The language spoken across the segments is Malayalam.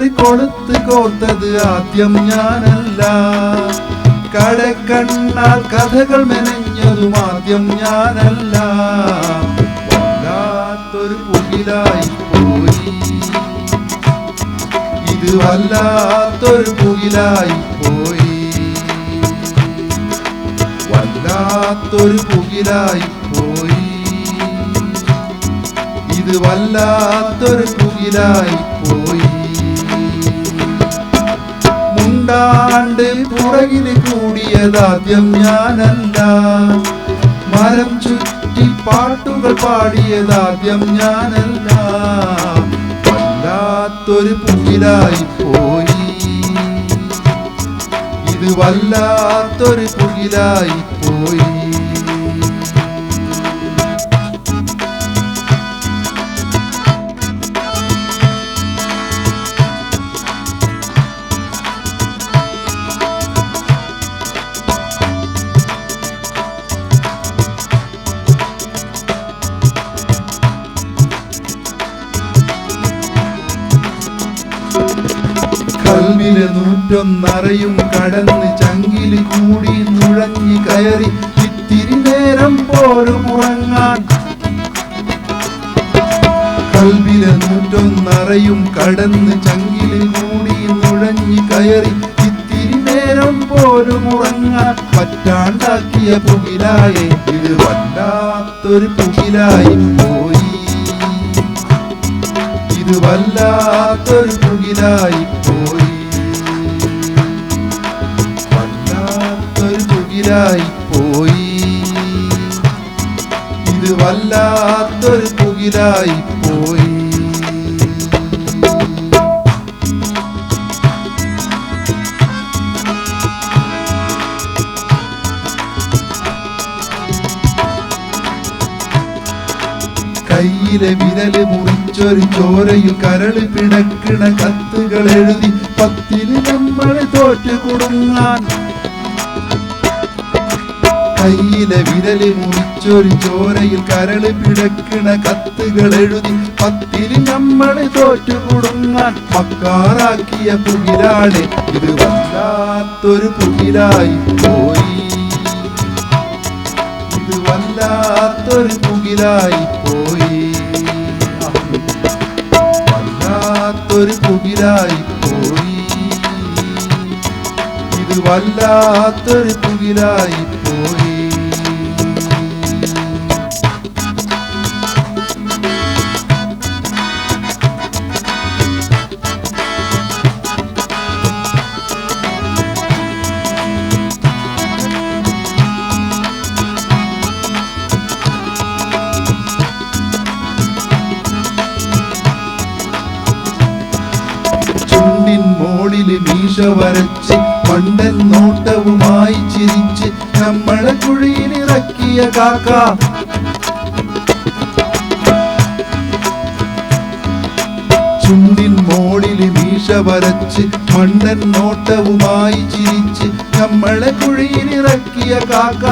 ഒരു കൊളുത്ത് കോർത്തത് ആദ്യം ഞാനല്ല. കടക്കണ്ണാൽ കഥകൾ മെനഞ്ഞതും ആദ്യം ഞാനല്ല. വല്ലാത്തൊരു പുകിലായി പോയി, ഇത് വല്ലാത്തൊരു പുകിലായി പോയി, വല്ലാത്തൊരു പുകിലായി പോയി, ഇത് വല്ലാത്തൊരു പുകിലായി പോയി. മുണ്ടാണ്ട് പുറകില് കൂടിയതാദ്യം ഞാനല്ല. മരം ചുറ്റി പാട്ടുകൾ പാടിയതാദ്യം ഞാനല്ല. വല്ലാത്തൊരു പുകിലായി പോയി, ഇത് വല്ലാത്തൊരു പുകിലായി പോയി. കൽവിലെ 101 കടന്ന് ചങ്കില് കൂടി നുഴഞ്ഞു കയറി ഇത്തിരി നേരം പോലും ഉറങ്ങാൻ. കൽവിലെ 101 കടന്ന് ചങ്കില് കൂടി നുഴഞ്ഞു കയറി ഇത്തിരി നേരം പോലും ഉറങ്ങാൻ പറ്റാണ്ടാക്കിയ പുകിലായെ, ഇത് വല്ലാത്തൊരു പുകിലായി പോയി, ഇത് വല്ലാത്തൊരു പുകിലായി പോയി, വല്ലാത്തൊരു പുകിലായി പോയി, ഇത് വല്ലാത്തൊരു പുകിലായി പോയി. കയ്യിലെ വിരല് മുറിച്ചൊരു ചോരയിൽ കരള് പിടക്കണ കത്തുകൾ എഴുതി പത്തില് നമ്മൾ തോറ്റു കുടുങ്ങാൻ. കയ്യിലെ വിരല് മുറിച്ചൊരു ചോരയിൽ കരള് പിടക്കണ കത്തുകൾ എഴുതി പത്തില് നമ്മൾ തോറ്റു കുടുങ്ങാൻ മക്കാറാക്കിയ പുകിലാണ്, ഇത് വല്ലാത്തൊരു പുകിലായി പോയി, ഇത് വല്ലാത്തൊരു പുകിലായി പോയി, വല്ലാത്തൊരു പുകിലായി പോയി, ഇത് വല്ലാത്തൊരു പുകിലായി പോയി. മോളില് മീശ വരച്ച് മണ്ടൻ നോട്ടവുമായി ചിരിച്ച് നമ്മളെ കുഴിയിലിറക്കിയ കാക്ക. ചുണ്ടിൻ മോളില് മീശ വരച്ച് മണ്ടൻ നോട്ടവുമായി ചിരിച്ച് നമ്മളെ കുഴിയിലിറക്കിയ കാക്ക.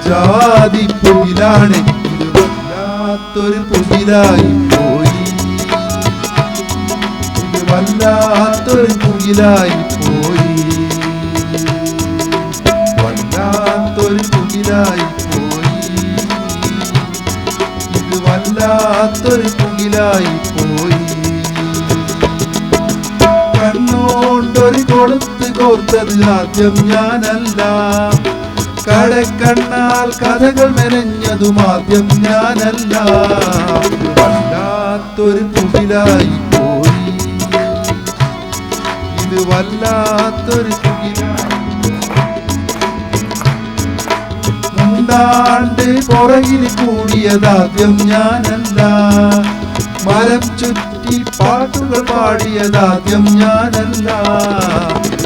ജാതി പുകിലാണ്, ഇത് വല്ലാത്തൊരു പുകിലായി പോയി, വല്ലാത്തൊരു പുകിലായി പോയി, വല്ലാത്തൊരു പുകിലായി പോയി, ഇത് വല്ലാത്തൊരു പുകിലായി പോയി. കണ്ണോണ്ടൊരു കൊളുത്ത് കോർത്തത് ആദ്യം ഞാനല്ല. കടക്കണ്ണാൽ കഥകൾ മെനഞ്ഞതും ആദ്യം ഞാനല്ല. വല്ലാത്തൊരു പുകിലായി പോയി, ഇത് വല്ലാത്തൊരു പുകിലായി. മുണ്ടാണ്ട് പുറകില് കൂടിയതാദ്യം ഞാനല്ല. മരം ചുറ്റി പാട്ടുകൾ പാടിയതാദ്യം ഞാനല്ല.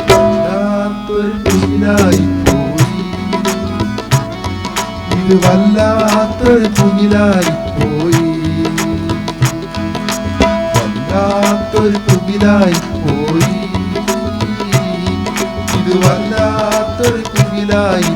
വല്ലാത്തൊരു പുകിലായി പോയി, ഇത് വല്ലാത്തൊരു പുകിലായി പോയി, വല്ലാത്തൊരു പുകിലായി പോയി, ഇത് വല്ലാത്തൊരു പുകിലായി